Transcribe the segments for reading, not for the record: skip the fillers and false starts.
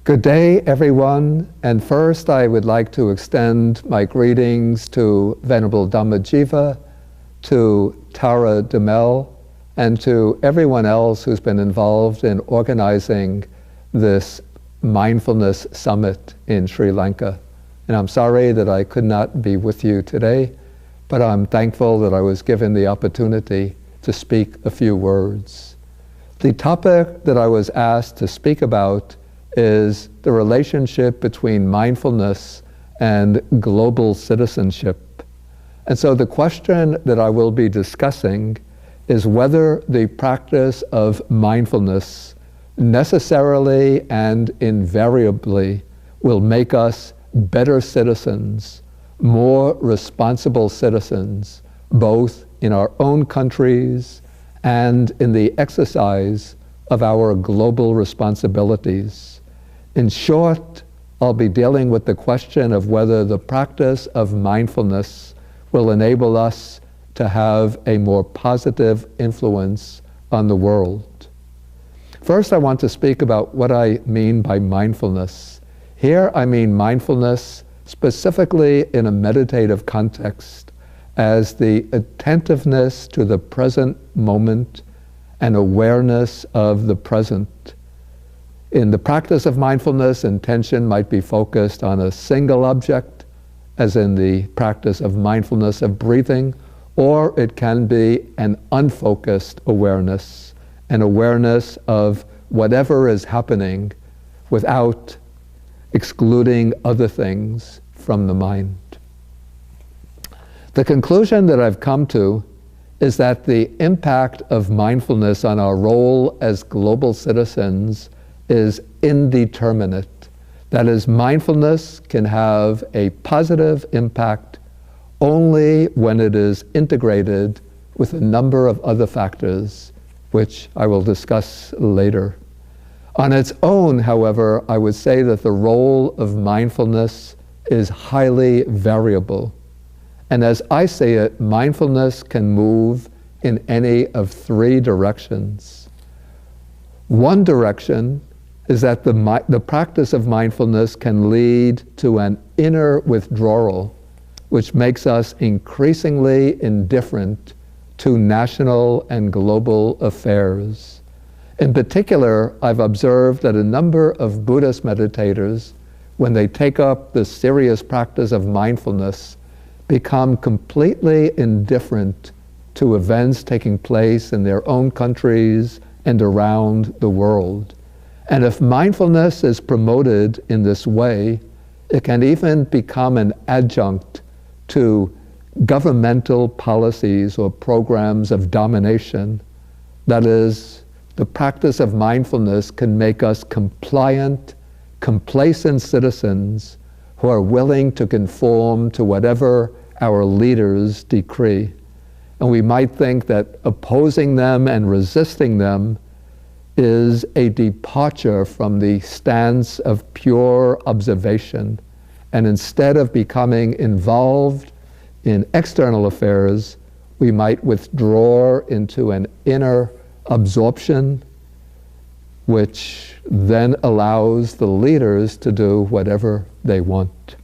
Good day, everyone. And first, I would like to extend my greetings to Venerable Dhammajiva, to Tara Demel, and to everyone else who's been involved in organizing this mindfulness summit in Sri Lanka. And I'm sorry that I could not be with you today, but I'm thankful that I was given the opportunity to speak a few words. The topic that I was asked to speak about is the relationship between mindfulness and global citizenship. And so the question that I will be discussing is whether the practice of mindfulness necessarily and invariably will make us better citizens, more responsible citizens, both in our own countries and in the exercise of our global responsibilities. In short, I'll be dealing with the question of whether the practice of mindfulness will enable us to have a more positive influence on the world. First, I want to speak about what I mean by mindfulness. Here, I mean mindfulness specifically in a meditative context as the attentiveness to the present moment and awareness of the present. In the practice of mindfulness, intention might be focused on a single object, as in the practice of mindfulness of breathing, or it can be an unfocused awareness, an awareness of whatever is happening without excluding other things from the mind. The conclusion that I've come to is that the impact of mindfulness on our role as global citizens is indeterminate. That is, mindfulness can have a positive impact only when it is integrated with a number of other factors, which I will discuss later. On its own, however, I would say that the role of mindfulness is highly variable. And as I say it, mindfulness can move in any of three directions. One direction is that the practice of mindfulness can lead to an inner withdrawal, which makes us increasingly indifferent to national and global affairs. In particular, I've observed that a number of Buddhist meditators, when they take up the serious practice of mindfulness, become completely indifferent to events taking place in their own countries and around the world. And if mindfulness is promoted in this way, it can even become an adjunct to governmental policies or programs of domination. That is, the practice of mindfulness can make us compliant, complacent citizens who are willing to conform to whatever our leaders decree. And we might think that opposing them and resisting them is a departure from the stance of pure observation. And instead of becoming involved in external affairs, we might withdraw into an inner absorption, which then allows the leaders to do whatever they want.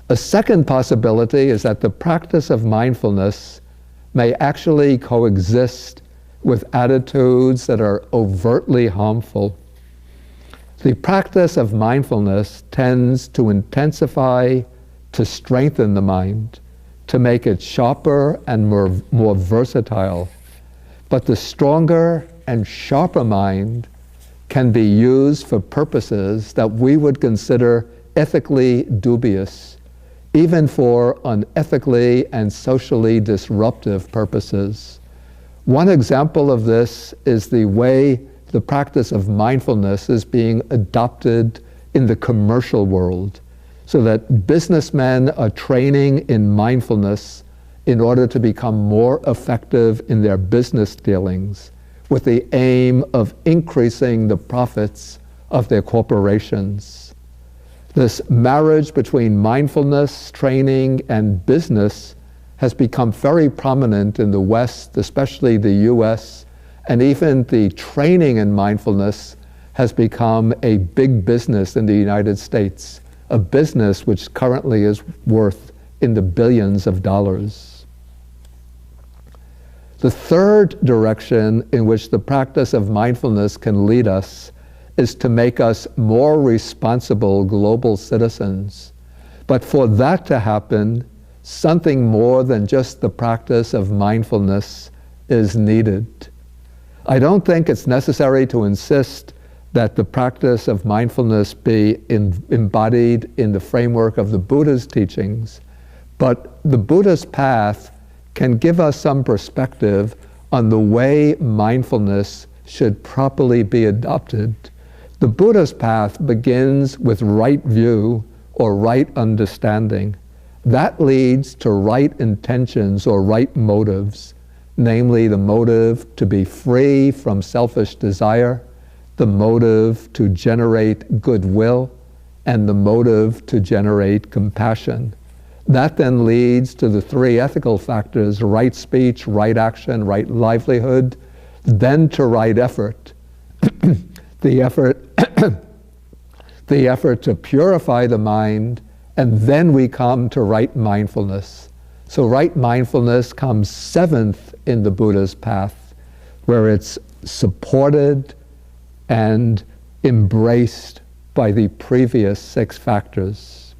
A second possibility is that the practice of mindfulness may actually coexist with attitudes that are overtly harmful. The practice of mindfulness tends to intensify, to strengthen the mind, to make it sharper and more versatile. But the stronger and sharper mind can be used for purposes that we would consider ethically dubious, even for unethically and socially disruptive purposes. One example of this is the way the practice of mindfulness is being adopted in the commercial world, so that businessmen are training in mindfulness in order to become more effective in their business dealings, with the aim of increasing the profits of their corporations. This marriage between mindfulness, training, and business has become very prominent in the West, especially the US, and even the training in mindfulness has become a big business in the United States, a business which currently is worth in the billions of dollars. The third direction in which the practice of mindfulness can lead us is to make us more responsible global citizens. But for that to happen, something more than just the practice of mindfulness is needed. I don't think it's necessary to insist that the practice of mindfulness be embodied in the framework of the Buddha's teachings, but the Buddha's path can give us some perspective on the way mindfulness should properly be adopted. The Buddha's path begins with right view or right understanding. That leads to right intentions or right motives, namely the motive to be free from selfish desire, the motive to generate goodwill, and the motive to generate compassion. That then leads to the three ethical factors: right speech, right action, right livelihood, then to right effort. The effort to purify the mind, and then we come to right mindfulness. So right mindfulness comes seventh in the Buddha's path, where it's supported and embraced by the previous six factors.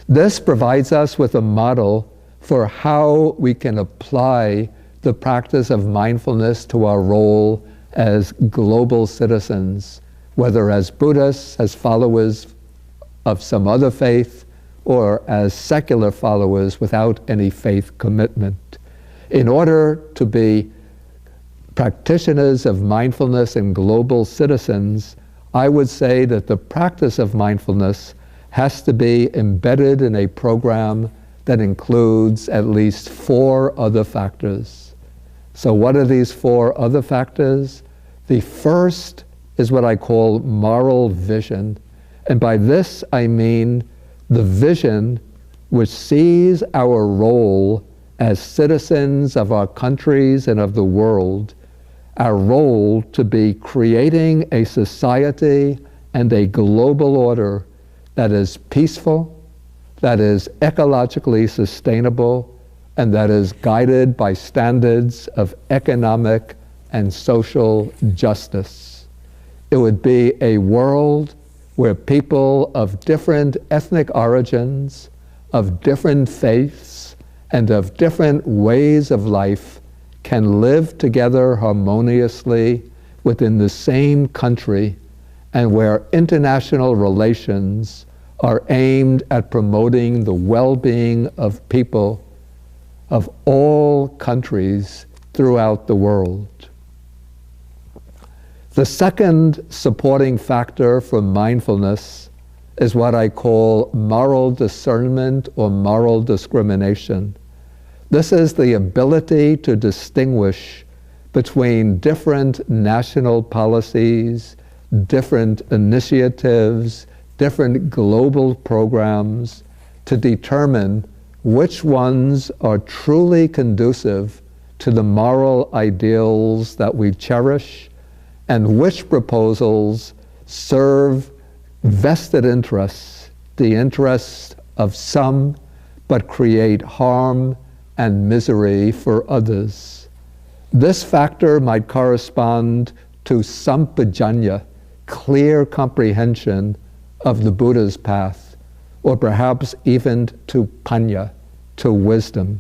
This provides us with a model for how we can apply the practice of mindfulness to our role as global citizens, whether as Buddhists, as followers of some other faith, or as secular followers without any faith commitment. In order to be practitioners of mindfulness and global citizens, I would say that the practice of mindfulness has to be embedded in a program that includes at least 4 other factors. So what are these 4 other factors? The first is what I call moral vision. And by this I mean the vision which sees our role as citizens of our countries and of the world, our role to be creating a society and a global order that is peaceful, that is ecologically sustainable, and that is guided by standards of economic and social justice. It would be a world where people of different ethnic origins, of different faiths, and of different ways of life can live together harmoniously within the same country, and where international relations are aimed at promoting the well-being of people of all countries throughout the world. The second supporting factor for mindfulness is what I call moral discernment or moral discrimination. This is the ability to distinguish between different national policies, different initiatives, different global programs, to determine which ones are truly conducive to the moral ideals that we cherish, and which proposals serve vested interests, the interests of some, but create harm and misery for others. This factor might correspond to sampajanya, clear comprehension of the Buddha's path, or perhaps even to panya, to wisdom.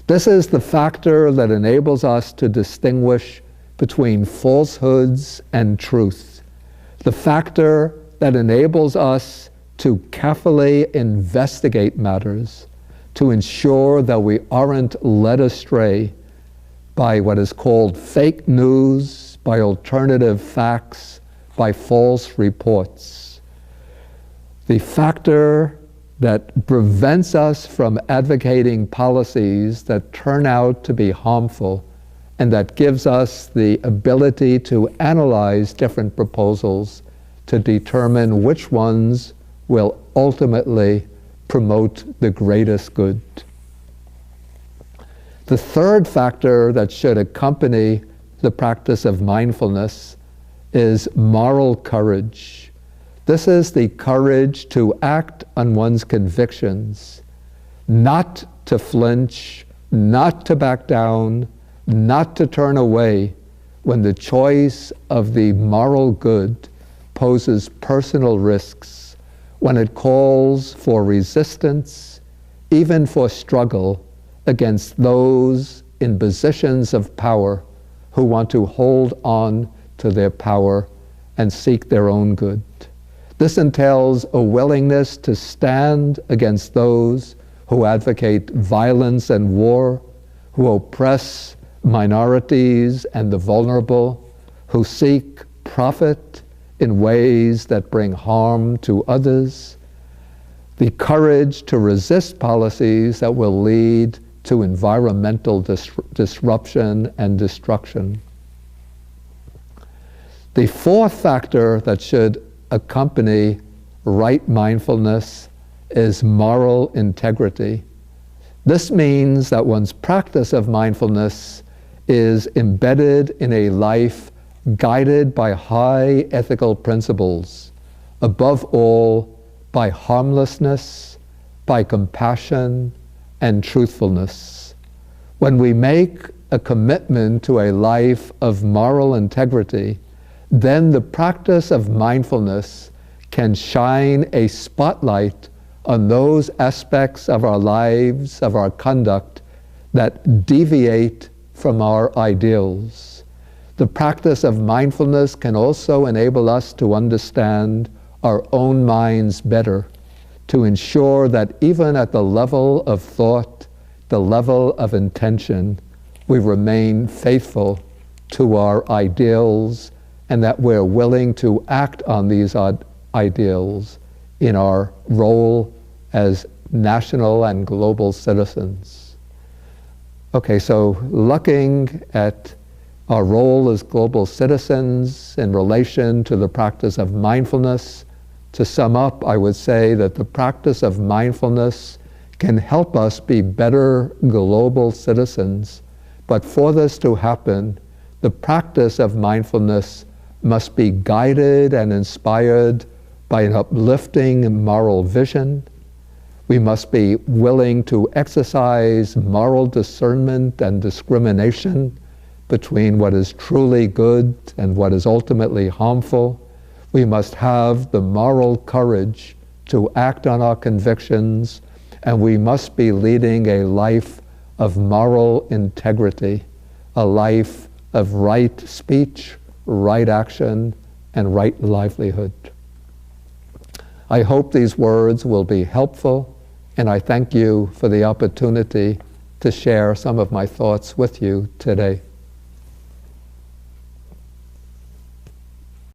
This is the factor that enables us to distinguish between falsehoods and truth, the factor that enables us to carefully investigate matters, to ensure that we aren't led astray by what is called fake news, by alternative facts, by false reports. The factor that prevents us from advocating policies that turn out to be harmful, and that gives us the ability to analyze different proposals to determine which ones will ultimately promote the greatest good. The third factor that should accompany the practice of mindfulness is moral courage. This is the courage to act on one's convictions, not to flinch, not to back down, not to turn away when the choice of the moral good poses personal risks, when it calls for resistance, even for struggle against those in positions of power who want to hold on to their power and seek their own good. This entails a willingness to stand against those who advocate violence and war, who oppress minorities and the vulnerable, who seek profit in ways that bring harm to others, the courage to resist policies that will lead to environmental disruption and destruction. The fourth factor that should accompany right mindfulness is moral integrity. This means that one's practice of mindfulness is embedded in a life guided by high ethical principles, above all by harmlessness, by compassion, and truthfulness. When we make a commitment to a life of moral integrity, then the practice of mindfulness can shine a spotlight on those aspects of our lives, of our conduct, that deviate from our ideals. The practice of mindfulness can also enable us to understand our own minds better, to ensure that even at the level of thought, the level of intention, we remain faithful to our ideals and that we're willing to act on these ideals in our role as national and global citizens. Okay, so looking at our role as global citizens in relation to the practice of mindfulness, to sum up, I would say that the practice of mindfulness can help us be better global citizens. But for this to happen, the practice of mindfulness must be guided and inspired by an uplifting moral vision. We must be willing to exercise moral discernment and discrimination between what is truly good and what is ultimately harmful. We must have the moral courage to act on our convictions, and we must be leading a life of moral integrity, a life of right speech, right action, and right livelihood. I hope these words will be helpful, and I thank you for the opportunity to share some of my thoughts with you today.